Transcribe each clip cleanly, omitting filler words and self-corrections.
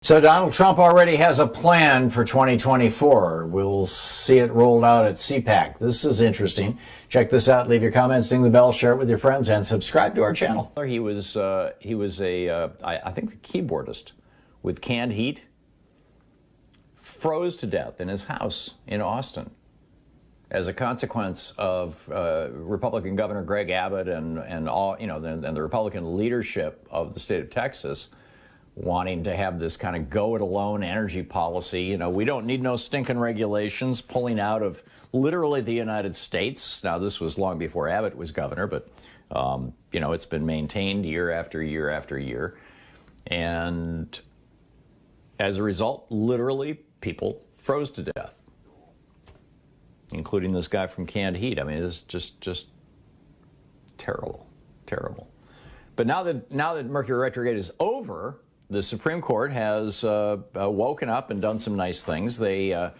So Donald Trump already has a plan for 2024. We'll see it rolled out at CPAC. This is interesting. Check this out. Leave your comments, ding the bell, share it with your friends, and subscribe to our channel. He was I think the keyboardist with canned heat, froze to death in his house in Austin as a consequence of Republican Governor Greg Abbott and all and the Republican leadership of the state of Texas wanting to have this kind of go-it-alone energy policy. You know, we don't need no stinking regulations, pulling out of literally the United States. Now, this was long before Abbott was governor, but, it's been maintained year after year after year. And as a result, literally, people froze to death, including this guy from Canned Heat. I mean, it's just terrible, terrible. But now that Mercury retrograde is over, the Supreme Court has woken up and done some nice things. They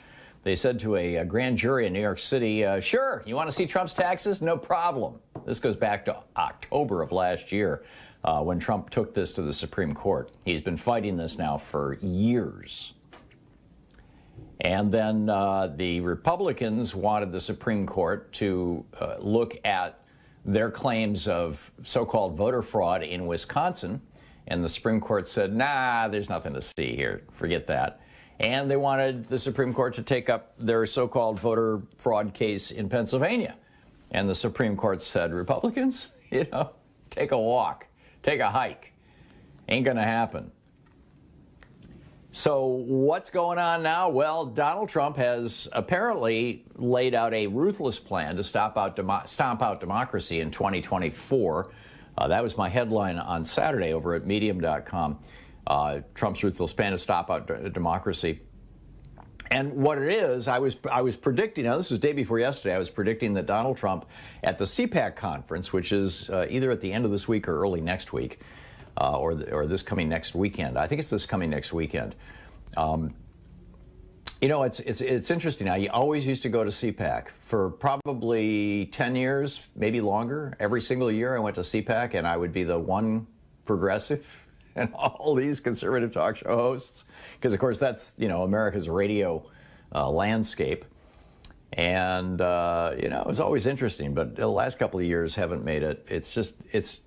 said to a grand jury in New York City, sure, you want to see Trump's taxes? No problem. This goes back to October of last year when Trump took this to the Supreme Court. He's been fighting this now for years. And then the Republicans wanted the Supreme Court to look at their claims of so-called voter fraud in Wisconsin. And the Supreme Court said, nah, there's nothing to see here. Forget that. And they wanted the Supreme Court to take up their so-called voter fraud case in Pennsylvania. And the Supreme Court said, Republicans, take a walk, take a hike. Ain't going to happen. So what's going on now? Well, Donald Trump has apparently laid out a ruthless plan to stomp out democracy in 2024. That was my headline on Saturday over at Medium.com. Trump's ruthless plan to stop out democracy. And what it is, I was predicting, now this was day before yesterday, I was predicting that Donald Trump at the CPAC conference, which is either at the end of this week or early next week, or this coming next weekend. I think it's this coming next weekend. It's interesting. I always used to go to CPAC for probably 10 years, maybe longer. Every single year I went to CPAC, and I would be the one progressive and all these conservative talk show hosts, because, of course, that's, America's radio landscape. And, it was always interesting, but the last couple of years haven't made it. It's just, it's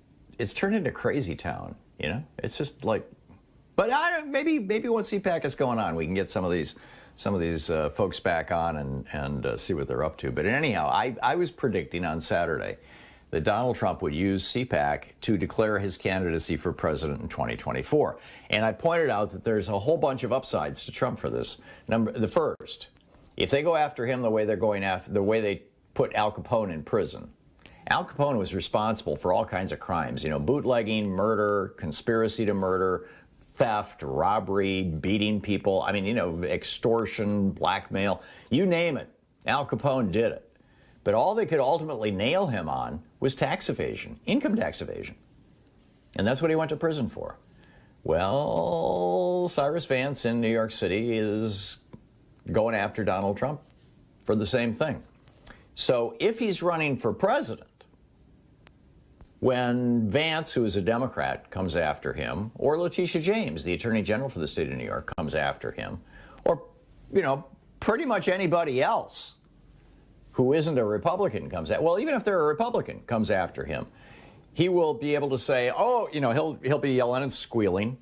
turned into crazy town, It's just like, but maybe once CPAC is going on, we can get some of these folks back on and see what they're up to. But anyhow, I was predicting on Saturday that Donald Trump would use CPAC to declare his candidacy for president in 2024. And I pointed out that there's a whole bunch of upsides to Trump for this. The first, if they go after him the way they put Al Capone in prison. Al Capone was responsible for all kinds of crimes, bootlegging, murder, conspiracy to murder, theft, robbery, beating people, extortion, blackmail, you name it. Al Capone did it. But all they could ultimately nail him on was tax evasion, income tax evasion. And that's what he went to prison for. Well, Cyrus Vance in New York City is going after Donald Trump for the same thing. So if he's running for president, when Vance, who is a Democrat, comes after him, or Letitia James, the Attorney General for the state of New York, comes after him, or, pretty much anybody else who isn't a Republican even if they're a Republican, comes after him, he will be able to say, he'll be yelling and squealing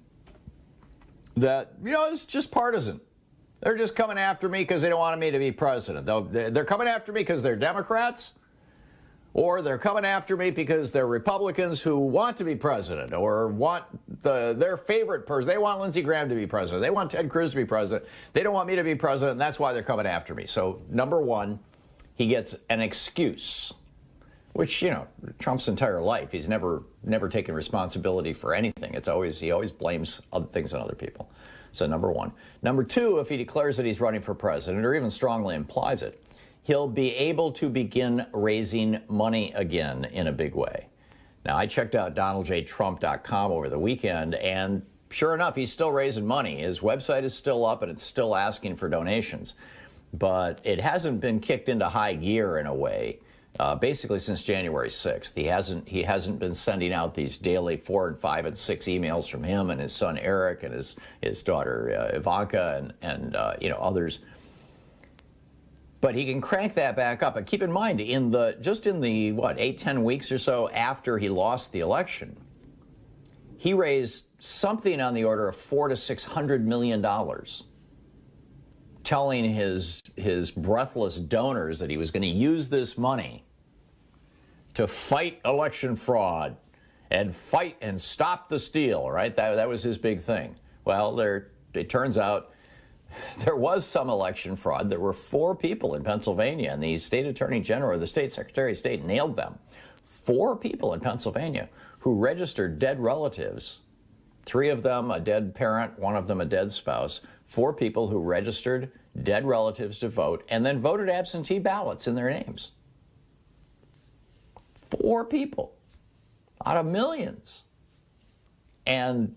that, it's just partisan. They're just coming after me because they don't want me to be president. They're coming after me because they're Democrats, or they're coming after me because they're Republicans who want to be president or want their favorite person. They want Lindsey Graham to be president. They want Ted Cruz to be president. They don't want me to be president, and that's why they're coming after me. So, number one, he gets an excuse, which, Trump's entire life, he's never taken responsibility for anything. He always blames other things on other people. So, number one. Number two, if he declares that he's running for president, or even strongly implies it, he'll be able to begin raising money again in a big way. Now, I checked out DonaldJTrump.com over the weekend, and sure enough, he's still raising money. His website is still up, and it's still asking for donations. But it hasn't been kicked into high gear in a way basically since January 6th. He hasn't been sending out these daily 4 and 5 and 6 emails from him and his son Eric and his daughter Ivanka and others. But he can crank that back up. And keep in mind, just in the 8-10 weeks or so after he lost the election, he raised something on the order of $400 to $600 million, telling his breathless donors that he was going to use this money to fight election fraud and fight and stop the steal, right? That was his big thing. Well, it turns out there was some election fraud. There were 4 people in Pennsylvania, and the state attorney general or the state secretary of state nailed them. 4 people in Pennsylvania who registered dead relatives, 3 of them a dead parent, 1 of them a dead spouse, 4 people who registered dead relatives to vote and then voted absentee ballots in their names. 4 people out of millions. And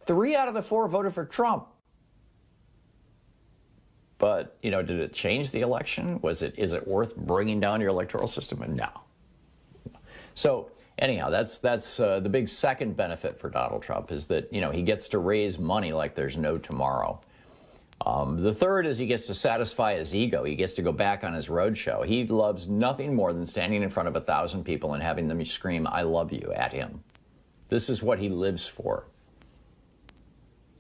3 out of the 4 voted for Trump. But, did it change the election? Is it worth bringing down your electoral system? No. So anyhow, that's the big second benefit for Donald Trump is that, he gets to raise money like there's no tomorrow. The third is he gets to satisfy his ego. He gets to go back on his roadshow. He loves nothing more than standing in front of 1,000 people and having them scream, "I love you," at him. This is what he lives for.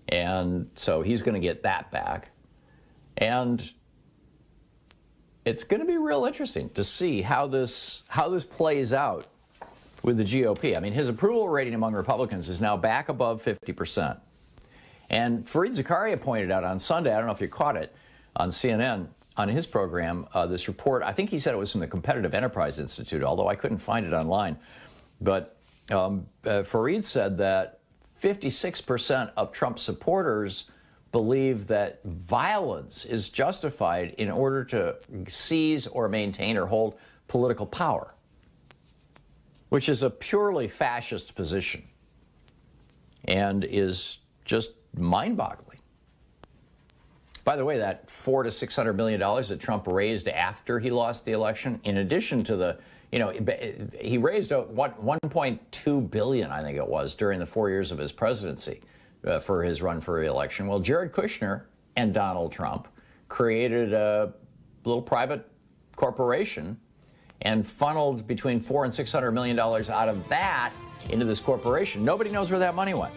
And so he's going to get that back. And it's going to be real interesting to see how this plays out with the GOP. I mean, his approval rating among Republicans is now back above 50%. And Fareed Zakaria pointed out on Sunday, I don't know if you caught it, on CNN, on his program, this report, I think he said it was from the Competitive Enterprise Institute, although I couldn't find it online. But Fareed said that 56% of Trump supporters believe that violence is justified in order to seize or maintain or hold political power, which is a purely fascist position and is just mind-boggling. By the way, that $400 to $600 million that Trump raised after he lost the election, in addition to the, he raised $1.2 billion, I think it was, during the 4 years of his presidency for his run for re-election. Well, Jared Kushner and Donald Trump created a little private corporation and funneled between $400 and $600 million out of that into this corporation. Nobody knows where that money went.